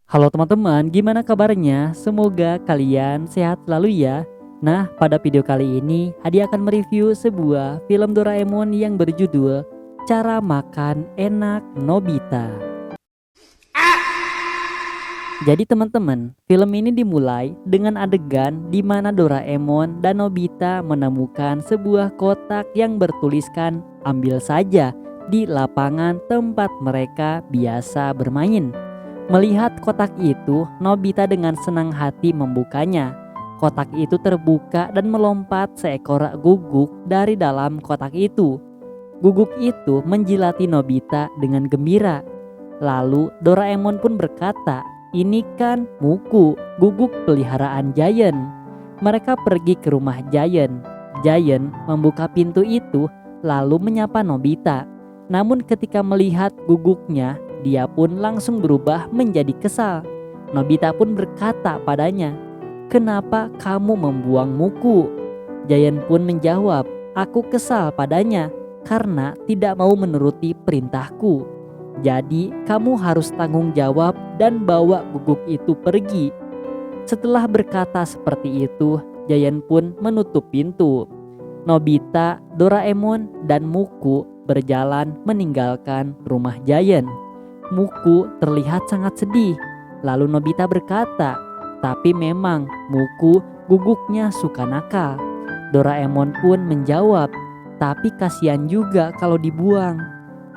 Halo teman-teman, gimana kabarnya? Semoga kalian sehat selalu ya. Nah, pada video kali ini Hadi akan mereview sebuah film Doraemon yang berjudul Cara Makan Enak Nobita. Jadi teman-teman, film ini dimulai dengan adegan di mana Doraemon dan Nobita menemukan sebuah kotak yang bertuliskan "Ambil saja" di lapangan tempat mereka biasa bermain. Melihat kotak itu, Nobita dengan senang hati membukanya. Kotak itu terbuka dan melompat seekor guguk dari dalam kotak itu. Guguk itu menjilati Nobita dengan gembira. Lalu Doraemon pun berkata, "Ini kan Muku, guguk peliharaan Giant." Mereka pergi ke rumah Giant. Giant membuka pintu itu lalu menyapa Nobita. Namun ketika melihat guguknya, dia pun langsung berubah menjadi kesal. Nobita pun berkata padanya, "Kenapa kamu membuang Muku?" Giant pun menjawab, "Aku kesal padanya karena tidak mau menuruti perintahku. Jadi kamu harus tanggung jawab dan bawa guguk itu pergi." Setelah berkata seperti itu, Giant pun menutup pintu. Nobita, Doraemon, dan Muku berjalan meninggalkan rumah Giant. Muku terlihat sangat sedih. Lalu Nobita berkata, "Tapi memang Muku guguknya suka nakal." Doraemon pun menjawab, "Tapi kasihan juga kalau dibuang."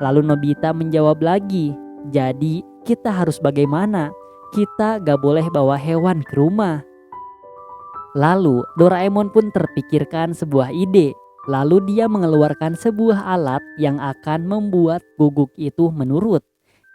Lalu Nobita menjawab lagi, "Jadi kita harus bagaimana? Kita gak boleh bawa hewan ke rumah." Lalu Doraemon pun terpikirkan sebuah ide. Lalu dia mengeluarkan sebuah alat yang akan membuat guguk itu menurut.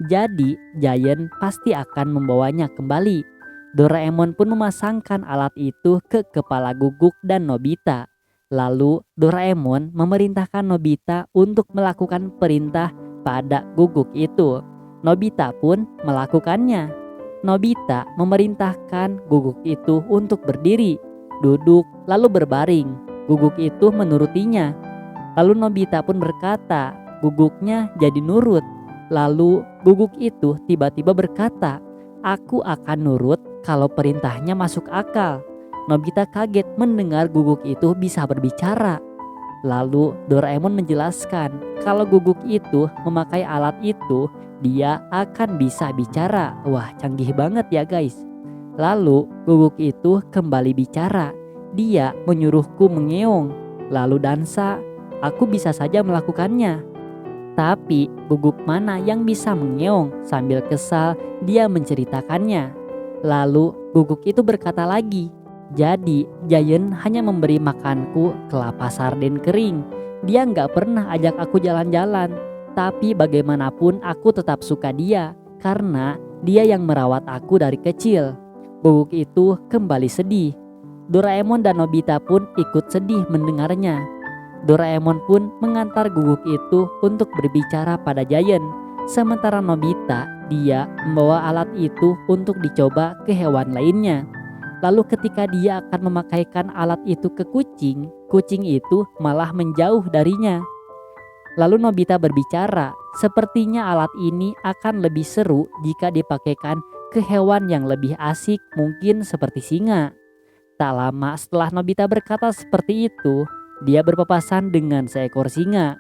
Jadi Giant pasti akan membawanya kembali. Doraemon pun memasangkan alat itu ke kepala guguk dan Nobita. Lalu Doraemon memerintahkan Nobita untuk melakukan perintah pada guguk itu. Nobita pun melakukannya. Nobita memerintahkan guguk itu untuk berdiri, duduk, lalu berbaring. Guguk itu menurutinya. Lalu Nobita pun berkata, guguknya jadi nurut. Lalu guguk itu tiba-tiba berkata, "Aku akan nurut kalau perintahnya masuk akal." Nobita kaget mendengar guguk itu bisa berbicara. Lalu Doraemon menjelaskan kalau guguk itu memakai alat itu, dia akan bisa bicara. Wah, canggih banget ya guys. Lalu guguk itu kembali bicara. Dia menyuruhku mengeong. Lalu dansa, aku bisa saja melakukannya. Tapi guguk mana yang bisa mengeong? Sambil kesal dia menceritakannya. Lalu guguk itu berkata lagi, "Jadi Giant hanya memberi makanku kelapa sarden kering. Dia nggak pernah ajak aku jalan-jalan. Tapi bagaimanapun aku tetap suka dia karena dia yang merawat aku dari kecil." Guguk itu kembali sedih. Doraemon dan Nobita pun ikut sedih mendengarnya. Doraemon pun mengantar guguk itu untuk berbicara pada Giant. Sementara Nobita, dia membawa alat itu untuk dicoba ke hewan lainnya. Lalu ketika dia akan memakaikan alat itu ke kucing, kucing itu malah menjauh darinya. Lalu Nobita berbicara, "Sepertinya alat ini akan lebih seru jika dipakaikan ke hewan yang lebih asik, mungkin seperti singa." Tak lama setelah Nobita berkata seperti itu, dia berpapasan dengan seekor singa.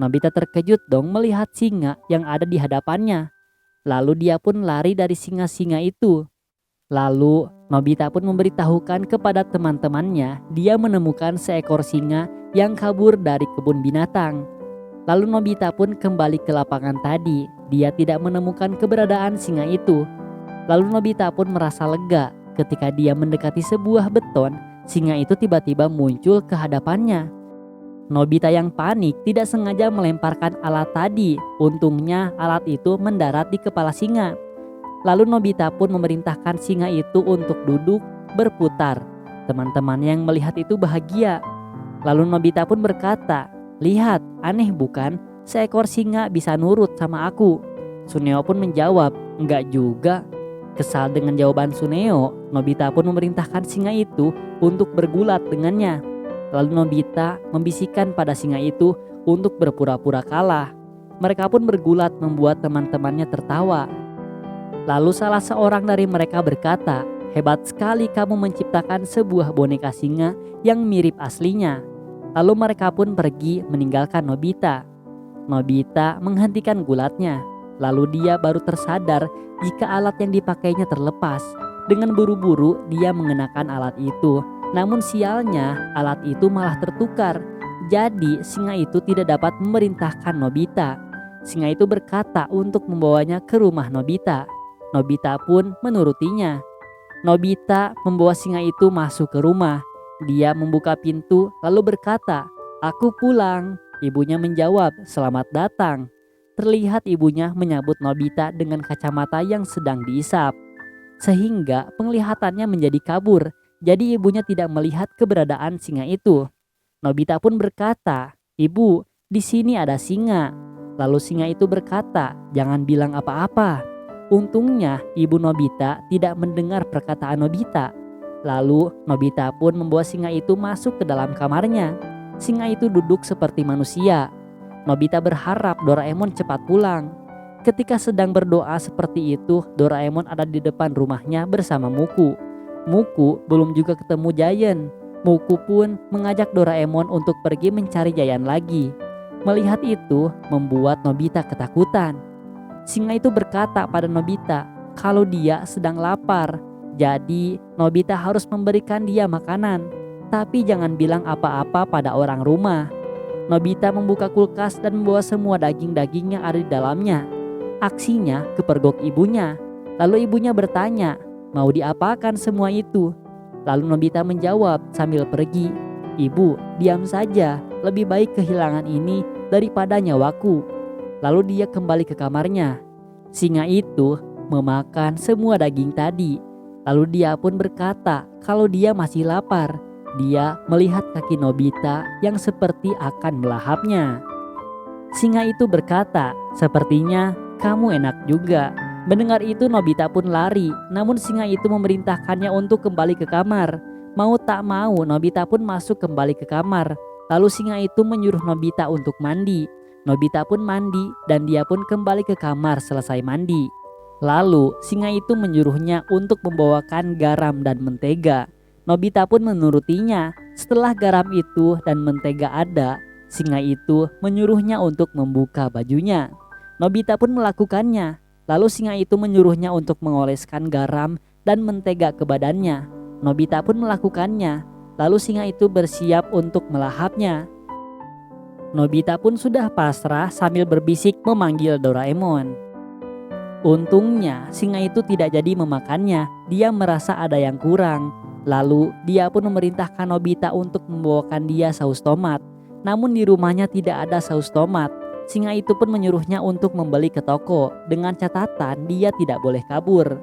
Nobita terkejut dong melihat singa yang ada di hadapannya. Lalu dia pun lari dari singa-singa itu. Lalu Nobita pun memberitahukan kepada teman-temannya dia menemukan seekor singa yang kabur dari kebun binatang. Lalu Nobita pun kembali ke lapangan tadi. Dia tidak menemukan keberadaan singa itu. Lalu Nobita pun merasa lega. Ketika dia mendekati sebuah beton, singa itu tiba-tiba muncul ke hadapannya. Nobita yang panik tidak sengaja melemparkan alat tadi. Untungnya alat itu mendarat di kepala singa. Lalu Nobita pun memerintahkan singa itu untuk duduk berputar. Teman-teman yang melihat itu bahagia. Lalu Nobita pun berkata, "Lihat, aneh bukan? Seekor singa bisa nurut sama aku." Suneo pun menjawab, "Enggak juga." Kesal dengan jawaban Suneo, Nobita pun memerintahkan singa itu untuk bergulat dengannya. Lalu Nobita membisikkan pada singa itu untuk berpura-pura kalah. Mereka pun bergulat membuat teman-temannya tertawa. Lalu salah seorang dari mereka berkata, "Hebat sekali kamu menciptakan sebuah boneka singa yang mirip aslinya." Lalu mereka pun pergi meninggalkan Nobita. Nobita menghentikan gulatnya. Lalu dia baru tersadar jika alat yang dipakainya terlepas. Dengan buru-buru dia mengenakan alat itu. Namun sialnya alat itu malah tertukar. Jadi singa itu tidak dapat memerintahkan Nobita. Singa itu berkata untuk membawanya ke rumah Nobita. Nobita pun menurutinya. Nobita membawa singa itu masuk ke rumah. Dia membuka pintu lalu berkata, "Aku pulang." Ibunya menjawab, "Selamat datang." Terlihat ibunya menyambut Nobita dengan kacamata yang sedang diisap, sehingga penglihatannya menjadi kabur. Jadi ibunya tidak melihat keberadaan singa itu. Nobita pun berkata, "Ibu, di sini ada singa." Lalu singa itu berkata, "Jangan bilang apa-apa." Untungnya ibu Nobita tidak mendengar perkataan Nobita. Lalu Nobita pun membawa singa itu masuk ke dalam kamarnya. Singa itu duduk seperti manusia. Nobita berharap Doraemon cepat pulang. Ketika sedang berdoa seperti itu, Doraemon ada di depan rumahnya bersama Muku. Muku belum juga ketemu Giant. Muku pun mengajak Doraemon untuk pergi mencari Giant lagi. Melihat itu membuat Nobita ketakutan. Singa itu berkata pada Nobita kalau dia sedang lapar. Jadi Nobita harus memberikan dia makanan. Tapi jangan bilang apa-apa pada orang rumah. Nobita membuka kulkas dan membawa semua daging-daging yang ada di dalamnya. Aksinya kepergok ibunya. Lalu ibunya bertanya, "Mau diapakan semua itu?" Lalu Nobita menjawab sambil pergi, "Ibu, diam saja. Lebih baik kehilangan ini daripada nyawaku." Lalu dia kembali ke kamarnya. Singa itu memakan semua daging tadi. Lalu dia pun berkata kalau dia masih lapar. Dia melihat kaki Nobita yang seperti akan melahapnya. Singa itu berkata, "Sepertinya kamu enak juga." Mendengar itu Nobita pun lari. Namun singa itu memerintahkannya untuk kembali ke kamar. Mau tak mau Nobita pun masuk kembali ke kamar. Lalu singa itu menyuruh Nobita untuk mandi. Nobita pun mandi dan dia pun kembali ke kamar selesai mandi. Lalu singa itu menyuruhnya untuk membawakan garam dan mentega. Nobita pun menurutinya. Setelah garam itu dan mentega ada, singa itu menyuruhnya untuk membuka bajunya. Nobita pun melakukannya. Lalu singa itu menyuruhnya untuk mengoleskan garam dan mentega ke badannya. Nobita pun melakukannya. Lalu singa itu bersiap untuk melahapnya. Nobita pun sudah pasrah sambil berbisik memanggil Doraemon. Untungnya singa itu tidak jadi memakannya. Dia merasa ada yang kurang. Lalu dia pun memerintahkan Nobita untuk membawakan dia saus tomat. Namun di rumahnya tidak ada saus tomat. Singa itu pun menyuruhnya untuk membeli ke toko dengan catatan dia tidak boleh kabur.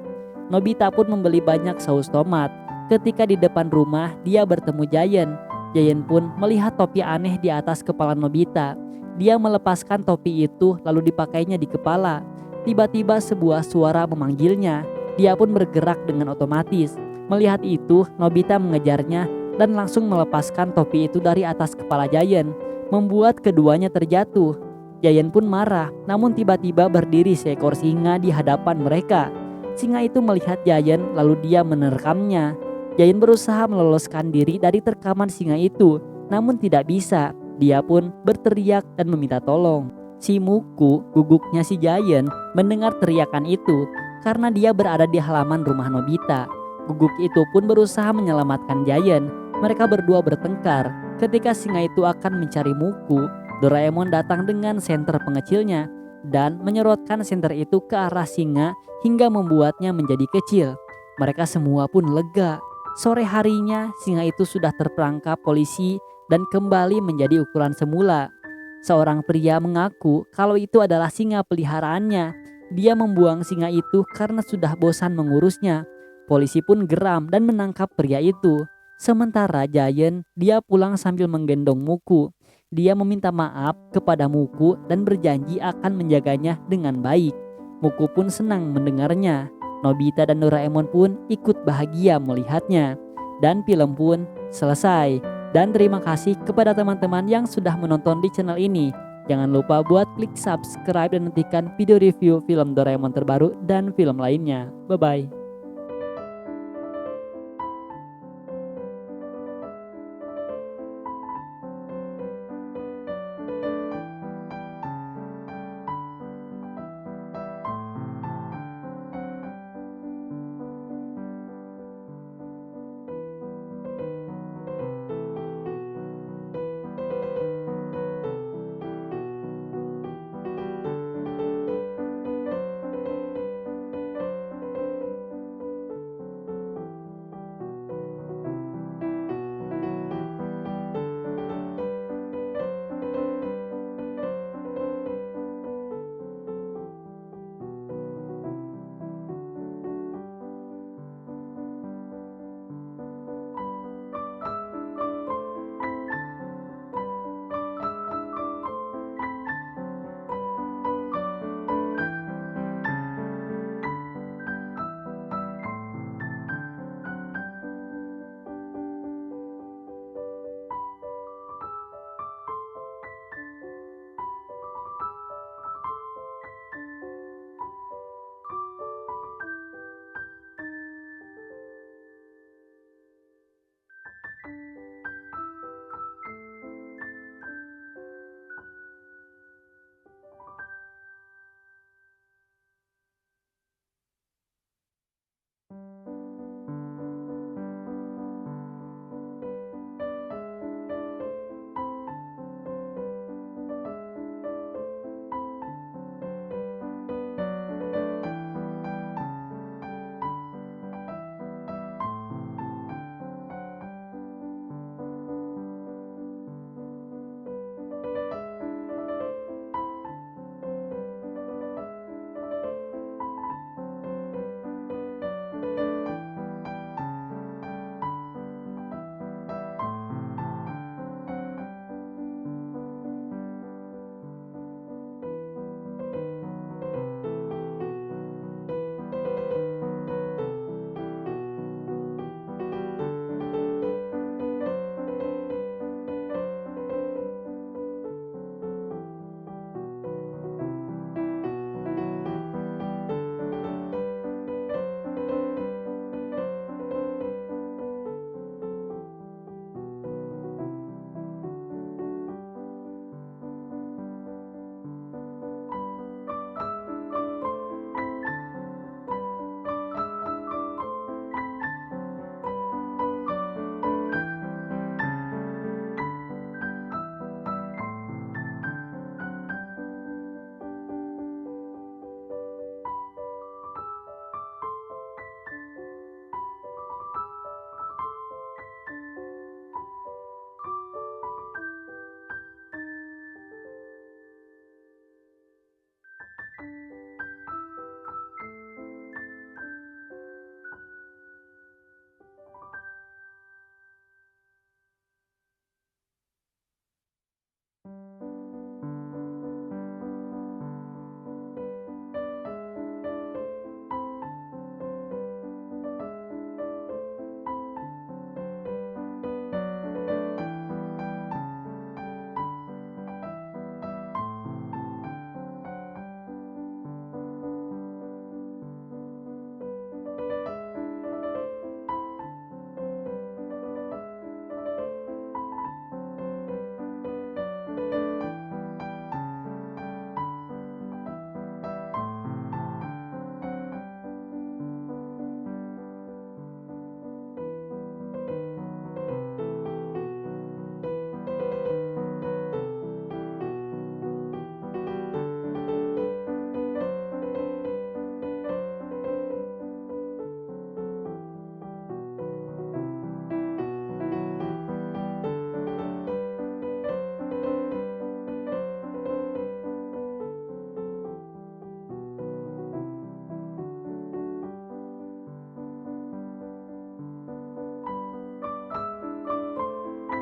Nobita pun membeli banyak saus tomat. Ketika di depan rumah dia bertemu Giant. Giant pun melihat topi aneh di atas kepala Nobita. Dia melepaskan topi itu lalu dipakainya di kepala. Tiba-tiba sebuah suara memanggilnya. Dia pun bergerak dengan otomatis. Melihat itu, Nobita mengejarnya dan langsung melepaskan topi itu dari atas kepala Giant, membuat keduanya terjatuh. Giant pun marah, namun tiba-tiba berdiri seekor singa di hadapan mereka. Singa itu melihat Giant lalu dia menerkamnya. Giant berusaha meloloskan diri dari terkaman singa itu, namun tidak bisa. Dia pun berteriak dan meminta tolong. Si Muku, guguknya si Giant, mendengar teriakan itu karena dia berada di halaman rumah Nobita. Guguk itu pun berusaha menyelamatkan Giant. Mereka berdua bertengkar. Ketika singa itu akan mencari Muku, Doraemon datang dengan senter pengecilnya dan menyerotkan senter itu ke arah singa hingga membuatnya menjadi kecil. Mereka semua pun lega. Sore harinya singa itu sudah terperangkap polisi dan kembali menjadi ukuran semula. Seorang pria mengaku kalau itu adalah singa peliharaannya. Dia membuang singa itu karena sudah bosan mengurusnya. Polisi pun geram dan menangkap pria itu. Sementara Giant, dia pulang sambil menggendong Muku. Dia meminta maaf kepada Muku dan berjanji akan menjaganya dengan baik. Muku pun senang mendengarnya. Nobita dan Doraemon pun ikut bahagia melihatnya. Dan film pun selesai. Dan terima kasih kepada teman-teman yang sudah menonton di channel ini. Jangan lupa buat klik subscribe dan nantikan video review film Doraemon terbaru dan film lainnya. Bye-bye.